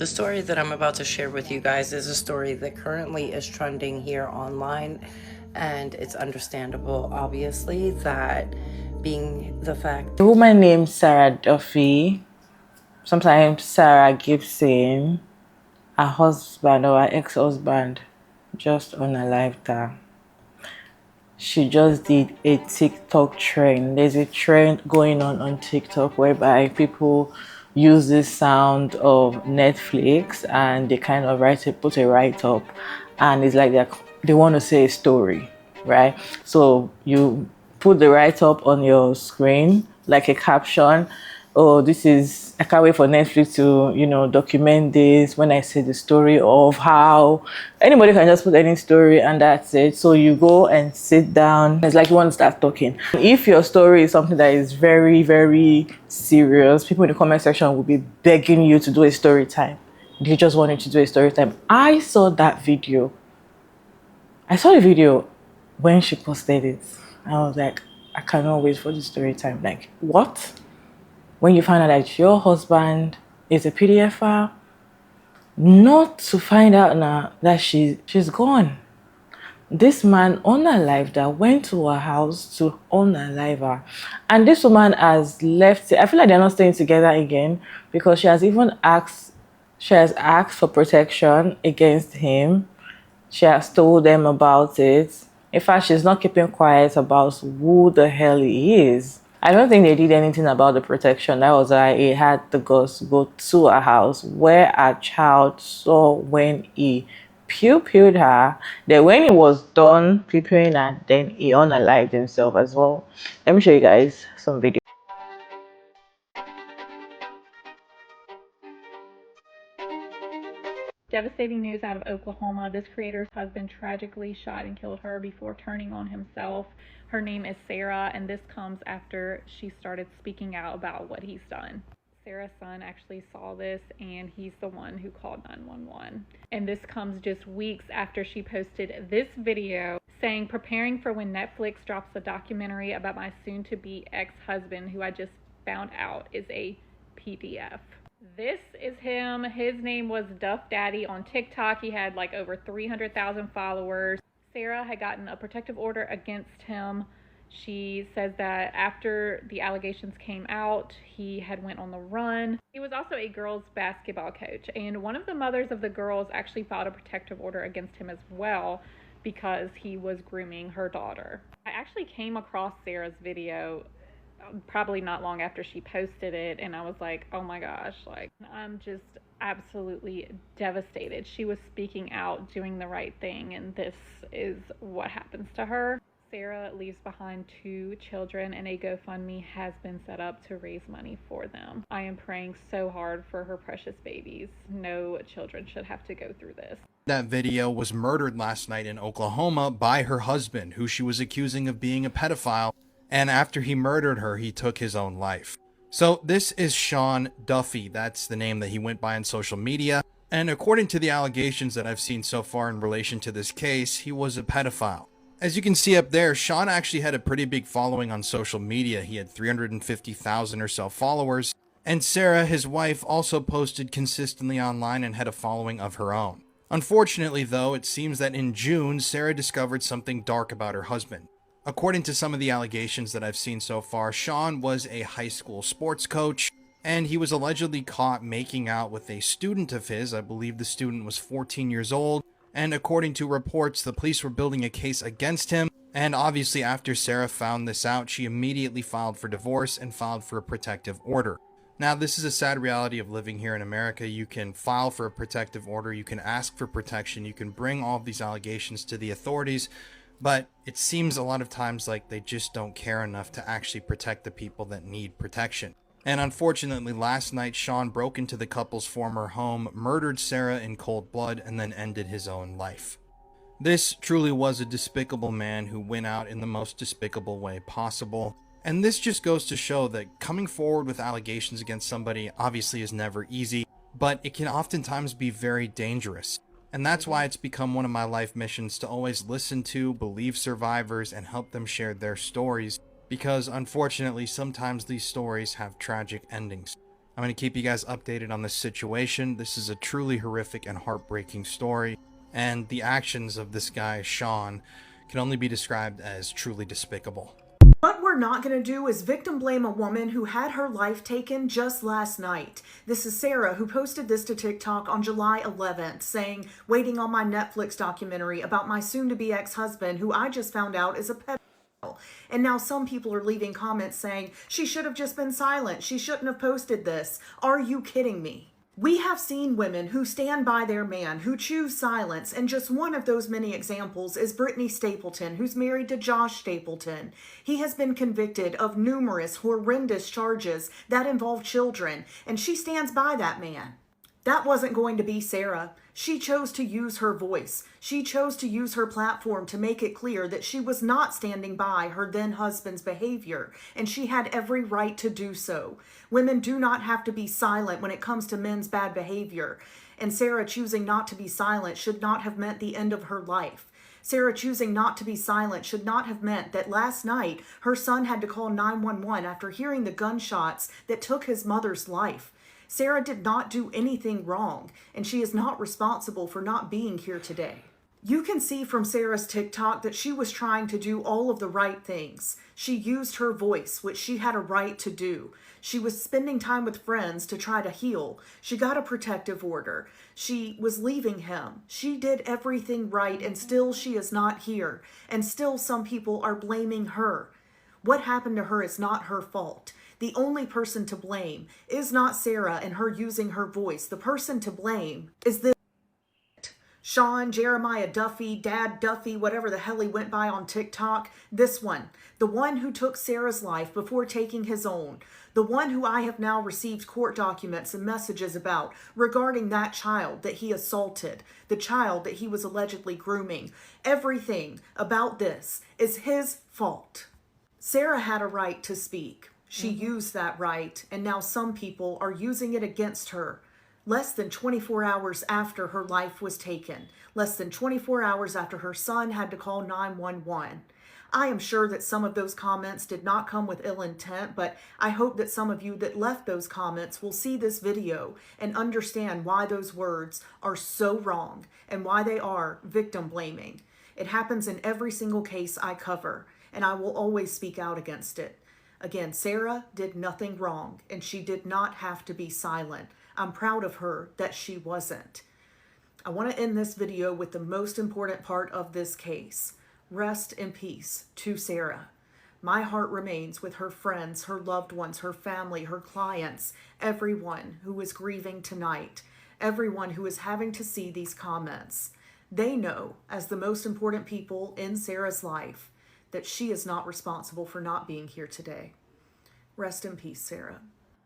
The story that I'm about to share with you guys is a story that currently is trending here online, and it's understandable, obviously, that being the fact. A woman named Sarah Duffy, sometimes Sarah Gibson, her husband or her ex-husband just unalived her. She just did a TikTok trend. There's a trend going on TikTok whereby people use this sound of Netflix and they kind of put a write up, and it's like they want to say a story, right? So you put the write up on your screen like a caption. Oh, this is, I can't wait for Netflix to, document this when I say the story of how anybody can just put any story and that's it. So you go and sit down. It's like you want to start talking. If your story is something that is very, very serious, people in the comment section will be begging you to do a story time. They just want you to do a story time. I saw that video. I saw the video when she posted it. I was like, I cannot wait for the story time. Like, what? When you find out that your husband is a PDF file, not to find out now that she's gone. This man unalived her, went to her house to unalive her. And this woman has left. I feel like they're not staying together again because she has asked for protection against him. She has told them about it. In fact, she's not keeping quiet about who the hell he is. I don't think they did anything about the protection. That was why he had the girls go to her house where a child saw when he pew-pewed her. Then when he was done pew-pewing her, then he unalived himself as well. Let me show you guys some video. Devastating news out of Oklahoma. This creator's husband tragically shot and killed her before turning on himself. Her name is Sarah, and this comes after she started speaking out about what he's done. Sarah's son actually saw this, and he's the one who called 911. And this comes just weeks after she posted this video saying, preparing for when Netflix drops a documentary about my soon-to-be ex-husband, who I just found out is a PDF. This is him. His name was Duff Daddy on TikTok. He had like over 300,000 followers. Sarah had gotten a protective order against him. She says that after the allegations came out, he had went on the run. He was also a girls basketball coach, and one of the mothers of the girls actually filed a protective order against him as well because he was grooming her daughter. I actually came across Sarah's video probably not long after she posted it, and I was like, oh my gosh, like, I'm just absolutely devastated. She was speaking out, doing the right thing, and this is what happens to her. Sarah leaves behind 2 children, and a GoFundMe has been set up to raise money for them. I am praying so hard for her precious babies. No children should have to go through this. That video was murdered last night in Oklahoma by her husband, who she was accusing of being a pedophile. And after he murdered her, he took his own life. So this is Sean Duffy. That's the name that he went by on social media. And according to the allegations that I've seen so far in relation to this case, he was a pedophile. As you can see up there, Sean actually had a pretty big following on social media. He had 350,000 or so followers. And Sarah, his wife, also posted consistently online and had a following of her own. Unfortunately, though, it seems that in June, Sarah discovered something dark about her husband. According to some of the allegations that I've seen so far, Sean was a high school sports coach, and he was allegedly caught making out with a student of his. I believe the student was 14 years old, and according to reports, the police were building a case against him, and obviously after Sarah found this out, she immediately filed for divorce and filed for a protective order. Now, this is a sad reality of living here in America. You can file for a protective order, you can ask for protection, you can bring all of these allegations to the authorities, but it seems a lot of times like they just don't care enough to actually protect the people that need protection. And unfortunately, last night, Sean broke into the couple's former home, murdered Sarah in cold blood, and then ended his own life. This truly was a despicable man who went out in the most despicable way possible. And this just goes to show that coming forward with allegations against somebody obviously is never easy, but it can oftentimes be very dangerous. And that's why it's become one of my life missions to always listen to, believe survivors, and help them share their stories, because unfortunately sometimes these stories have tragic endings. I'm going to keep you guys updated on this situation. This is a truly horrific and heartbreaking story, and the actions of this guy, Sean, can only be described as truly despicable. What we're not going to do is victim blame a woman who had her life taken just last night. This is Sarah, who posted this to TikTok on July 11th, saying, waiting on my Netflix documentary about my soon-to-be ex-husband, who I just found out is a pedophile. And now some people are leaving comments saying, she should have just been silent. She shouldn't have posted this. Are you kidding me? We have seen women who stand by their man, who choose silence, and just one of those many examples is Brittany Stapleton, who's married to Josh Stapleton. He has been convicted of numerous horrendous charges that involve children, and she stands by that man. That wasn't going to be Sarah. She chose to use her voice. She chose to use her platform to make it clear that she was not standing by her then husband's behavior, and she had every right to do so. Women do not have to be silent when it comes to men's bad behavior, and Sarah choosing not to be silent should not have meant the end of her life. Sarah choosing not to be silent should not have meant that last night her son had to call 911 after hearing the gunshots that took his mother's life. Sarah did not do anything wrong, and she is not responsible for not being here today. You can see from Sarah's TikTok that she was trying to do all of the right things. She used her voice, which she had a right to do. She was spending time with friends to try to heal. She got a protective order. She was leaving him. She did everything right, and still she is not here. And still some people are blaming her. What happened to her is not her fault. The only person to blame is not Sarah and her using her voice. The person to blame is this Sean, Jeremiah Duffy, Dad Duffy, whatever the hell he went by on TikTok. This one, the one who took Sarah's life before taking his own. The one who I have now received court documents and messages about regarding that child that he assaulted, the child that he was allegedly grooming. Everything about this is his fault. Sarah had a right to speak. She used that right, and now some people are using it against her. Less than 24 hours after her life was taken, less than 24 hours after her son had to call 911. I am sure that some of those comments did not come with ill intent, but I hope that some of you that left those comments will see this video and understand why those words are so wrong and why they are victim blaming. It happens in every single case I cover, and I will always speak out against it. Again, Sarah did nothing wrong, and she did not have to be silent. I'm proud of her that she wasn't. I want to end this video with the most important part of this case. Rest in peace to Sarah. My heart remains with her friends, her loved ones, her family, her clients, everyone who is grieving tonight, everyone who is having to see these comments. They know, as the most important people in Sarah's life, that she is not responsible for not being here today. Rest in peace, Sarah.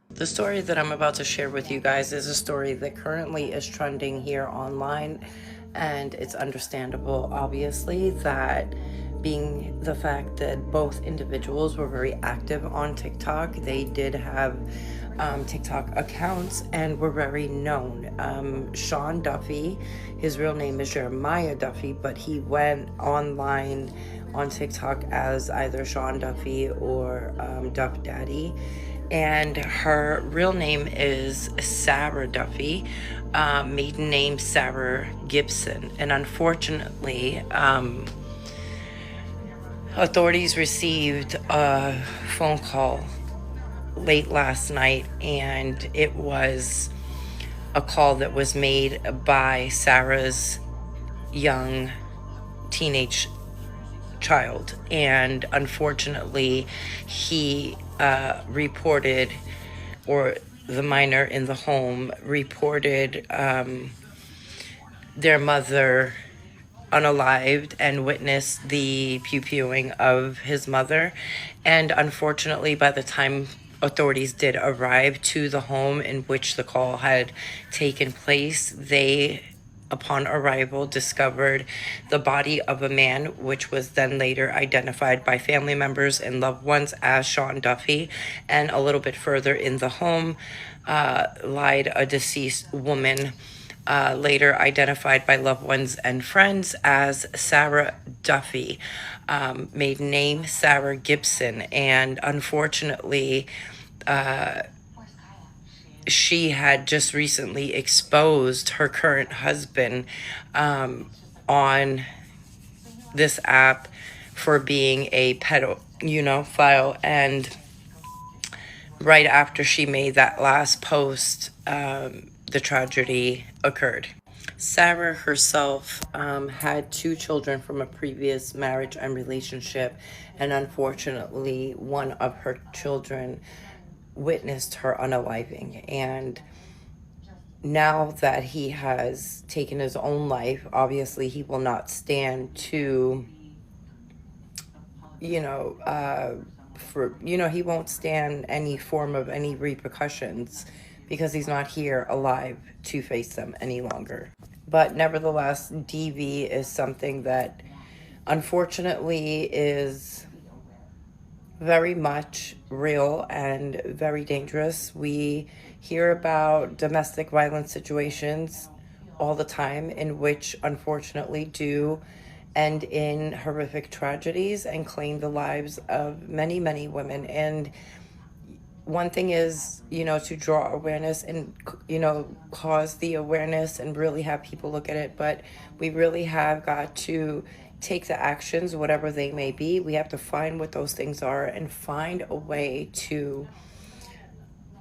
The story that I'm about to share with you guys is a story that currently is trending here online, and it's understandable, obviously, that being the fact that both individuals were very active on TikTok. They did have TikTok accounts and were very known. Sean Duffy, his real name is Jeremiah Duffy, but he went online on TikTok as either Sean Duffy or Duff Daddy. And her real name is Sarah Duffy, maiden name Sarah Gibson. And unfortunately, authorities received a phone call late last night, and it was a call that was made by Sarah's young teenage child. And unfortunately, he reported, or the minor in the home reported their mother unalived and witnessed the pew-pewing of his mother. And unfortunately, by the time authorities did arrive to the home in which the call had taken place, they, upon arrival, discovered the body of a man, which was then later identified by family members and loved ones as Sean Duffy. And a little bit further in the home lied a deceased woman, later identified by loved ones and friends as Sarah Duffy, maiden name Sarah Gibson. And unfortunately, she had just recently exposed her current husband on this app for being a pedophile, and right after she made that last post, the tragedy occurred. Sarah herself had 2 children from a previous marriage and relationship, and unfortunately, one of her children witnessed her unaliving. And now that he has taken his own life, obviously he will not stand to, he won't stand any form of any repercussions because he's not here alive to face them any longer. But nevertheless, DV is something that unfortunately is very much real and very dangerous. We hear about domestic violence situations all the time in which unfortunately do end in horrific tragedies and claim the lives of many, many women. And one thing is, to draw awareness and, cause the awareness and really have people look at it. But we really have got to take the actions, whatever they may be. We have to find what those things are and find a way to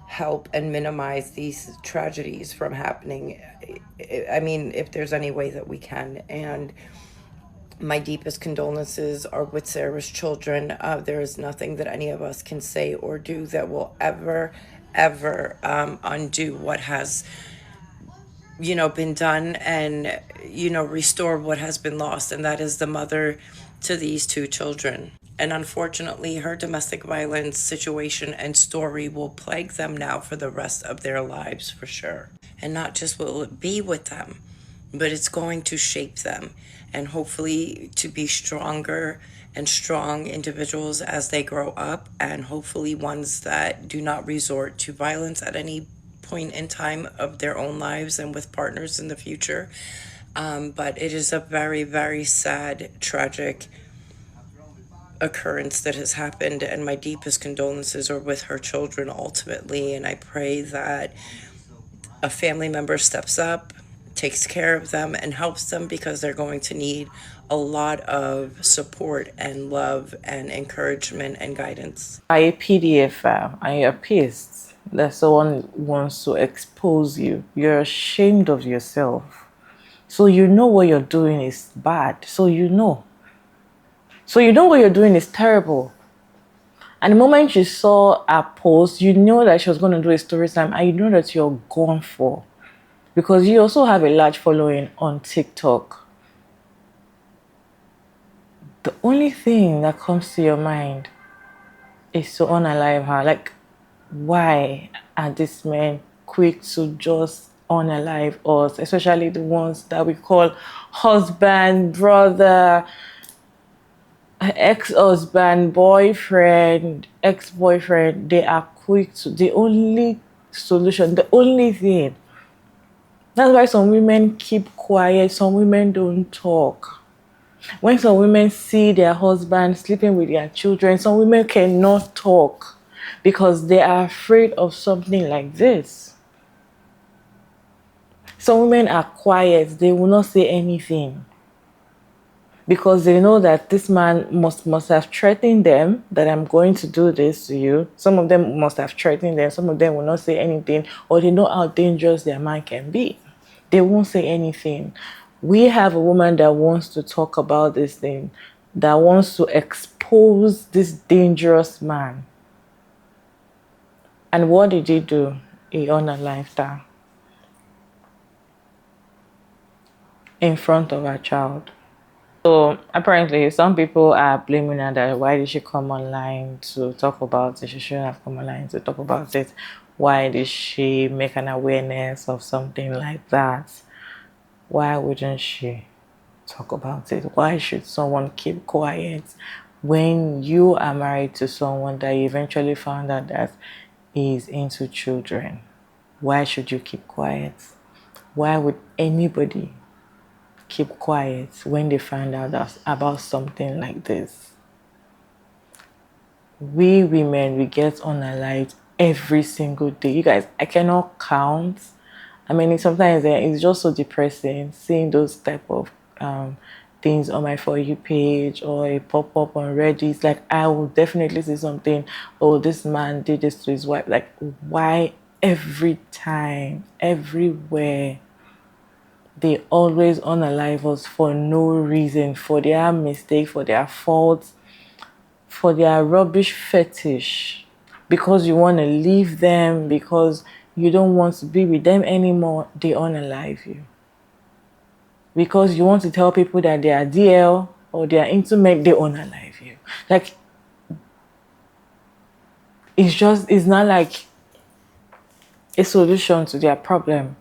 help and minimize these tragedies from happening. I mean, if there's any way that we can. And my deepest condolences are with Sarah's children. There is nothing that any of us can say or do that will ever undo what has, been done, and, restore what has been lost. And that is the mother to these 2 children. And unfortunately, her domestic violence situation and story will plague them now for the rest of their lives, for sure. And not just will it be with them, but it's going to shape them, and hopefully to be stronger and strong individuals as they grow up, and hopefully ones that do not resort to violence at any point in time of their own lives and with partners in the future. But it is a very, very sad, tragic occurrence that has happened, and my deepest condolences are with her children ultimately. And I pray that a family member steps up, takes care of them, and helps them, because they're going to need a lot of support and love and encouragement and guidance. Are a PDF and you're pissed that someone wants to expose you, you're ashamed of yourself. So you know what you're doing is bad. So you know what you're doing is terrible. And the moment you saw a post, you know that she was going to do a story time, and you know that you're gone for. Because you also have a large following on TikTok. The only thing that comes to your mind is to unalive her. Like, why are these men quick to just unalive us, especially the ones that we call husband, brother, ex-husband, boyfriend, ex-boyfriend? They are quick to, the only solution, the only thing. That's why some women keep quiet, some women don't talk. When some women see their husband sleeping with their children, some women cannot talk because they are afraid of something like this. Some women are quiet, they will not say anything because they know that this man must have threatened them that I'm going to do this to you. Some of them must have threatened them, some of them will not say anything, or they know how dangerous their man can be. They won't say anything. We have a woman that wants to talk about this thing, that wants to expose this dangerous man. And what did he do? He unalived her in front of her child. So apparently some people are blaming her that why did she come online to talk about it? She shouldn't have come online to talk about it. Why did she make an awareness of something like that? Why wouldn't she talk about it? Why should someone keep quiet when you are married to someone that you eventually found out that is into children? Why should you keep quiet? Why would anybody keep quiet when they find out about something like this? We women, we get unalived every single day. You guys, I cannot count. I mean, sometimes it's just so depressing seeing those type of things on my For You page or a pop-up on Reddit. Like, I will definitely see something, oh, this man did this to his wife. Like, why every time, everywhere, they always unalive us for no reason, for their mistake, for their faults, for their rubbish fetish, because you want to leave them, because you don't want to be with them anymore, they unalive you. Because you want to tell people that they are DL or they are intimate, they unalive you. Like, it's not like a solution to their problem.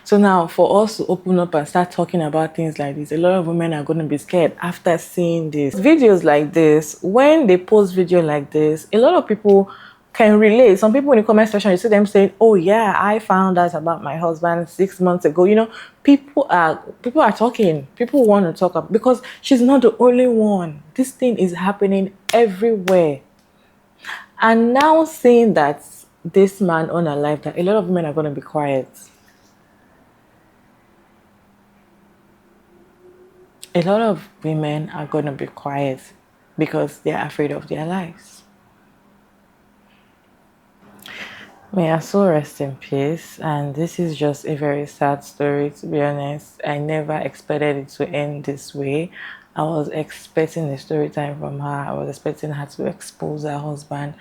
So now, for us to open up and start talking about things like this, a lot of women are going to be scared after seeing this. Videos like this, when they post video like this, a lot of people can relate. Some people in the comment section, you see them saying, oh yeah, I found out about my husband 6 months ago. You know, people are talking. People want to talk about, because she's not the only one. This thing is happening everywhere. And now seeing that this man unalived her, a lot of women are going to be quiet. A lot of women are going to be quiet because they're afraid of their lives. May her soul rest in peace. And this is just a very sad story, to be honest. I never expected it to end this way. I was expecting a story time from her. I was expecting her to expose her husband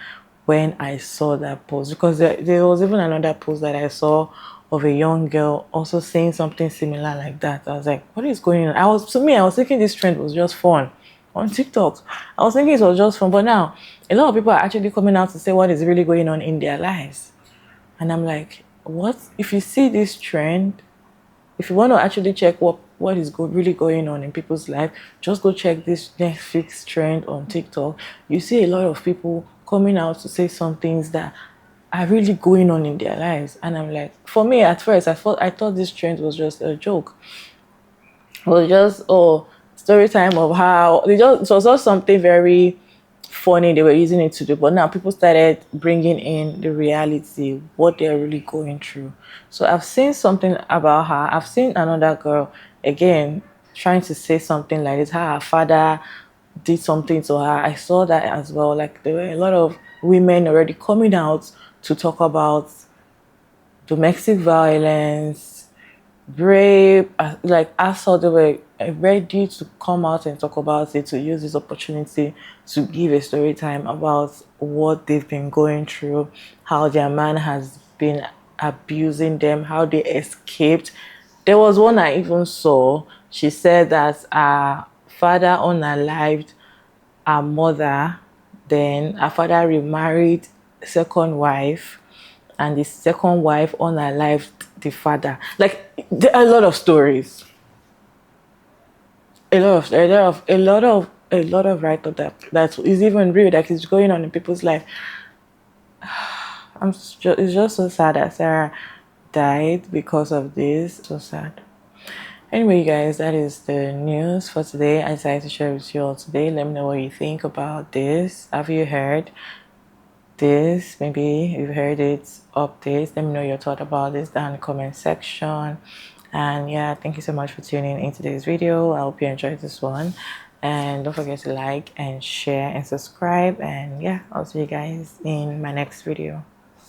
when I saw that post. Because there was even another post that I saw of a young girl also saying something similar like that. I was like, what is going on? I was thinking this trend was just fun on TikTok. I was thinking it was just fun. But now, a lot of people are actually coming out to say what is really going on in their lives. And I'm like, what? If you see this trend, if you want to actually check what is really going on in people's life, just go check this Netflix trend on TikTok. You see a lot of people coming out to say some things that are really going on in their lives. And I'm like, for me at first, I thought this trend was just a joke. It was just, story time of how it was just something very funny they were using it to do. But now people started bringing in the reality, what they're really going through. So I've seen something about her. I've seen another girl again trying to say something like this, how her father did something to her. I saw that as well. Like, there were a lot of women already coming out to talk about domestic violence, rape. Like, I saw they were ready to come out and talk about it, to use this opportunity to give a story time about what they've been going through, how their man has been abusing them, how they escaped. There was one I even saw. She said that her father unalived her mother, then her father remarried second wife, and the second wife unalived the father. Like, there are a lot of stories. A lot of write-up that is even real, that is going on in people's life. It's just so sad that Sarah died because of this. So sad. Anyway, you guys, that is the news for today. I decided to share with you all today. Let me know what you think about this. Have you heard this? Maybe you've heard it, updates. Let me know your thought about this down in the comment section. And yeah, thank you so much for tuning in today's video. I hope you enjoyed this one. And don't forget to like and share and subscribe. And yeah, I'll see you guys in my next video.